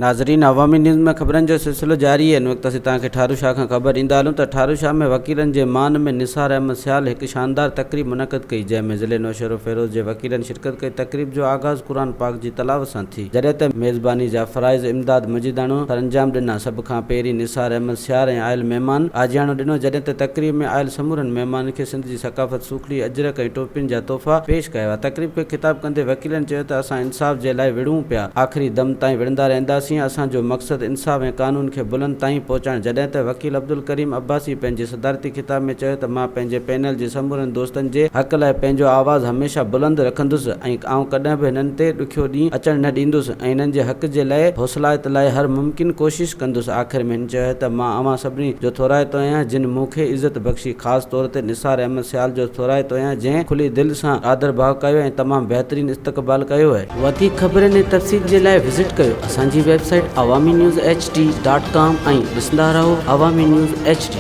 नाज़रीन, अवामी न्यूज़ में ख़बरनि जो सिलसिलो जारी है। वक़्तु असीं तव्हांखे ठारू शाह खां ख़बर ॾींदा हलूं त ठारू शाह में वकीलनि जे मान में निसार अहमद सियाल हिकु शानदार तक़रीब मुनक़द कई, जंहिंमें ज़िले नौशहरो फ़िरोज़ जे वकीलनि शिरकत कई। तक़रीब जो आगाज़ क़ुरान पाक जी तलावत सां थी, जॾहिं त मेज़बानी जा फ़राइज़ इमदाद मजीदाणो सरअंजाम ॾिना। सभ खां पहिरीं निसार अहमद सियाल ऐं आयल महिमान आजियाणो ॾिनो, जॾहिं त तक़रीब में आयल समूरनि महिमाननि खे सिंध जी सक़ाफ़त, सूखड़ी, अजरक ऐं टोपियुनि जा तोहफ़ा पेश कया विया। तक़रीब खे ख़िताब कंदे वकीलनि चयो त असां इंसाफ़ जे लाइ विढ़ूं पिया, आख़िरी दम ताईं विढ़ंदा रहंदासीं। असांजो मक़सदु इंसाफ़ ऐं कानून खे बुलंद ताईं पहुचाइणु। जॾहिं त वकील अब्दुल करीम अब्बासी पंहिंजे सदारती ख़िताब में चयो त मां पंहिंजे पैनल जे समूरनि दोस्तनि जे हक़ लाइ पंहिंजो आवाज़ हमेशह बुलंद रखंदुसि ऐं आउं कॾहिं बि हिननि ते ॾुखियो ॾींहुं अचणु न ॾींदुसि ऐं हिननि जे हक़ जे लाइ हौसलाइत लाइ हर मुमकिन कोशिशि कंदुसि। आख़िर में हिन चयो त मां अवां सभिनी जो थोराइतो आहियां जिन मूंखे इज़त बख़्शी, ख़ासि तौर ते निसार अहमद सियाल जो थोराइतो आहियां, जंहिं खुली दिलि सां आदर भाव कयो ऐं तमामु बहितरीनु इस्तक़बाल कयो आहे। वधीक ख़बरनि ऐं तफ़सील जे लाइ विज़िट कयो असांजी वेबसाइट awamiNewsHD.com ऐं ॾिसंदा रहो अवामी न्यूज़ HD।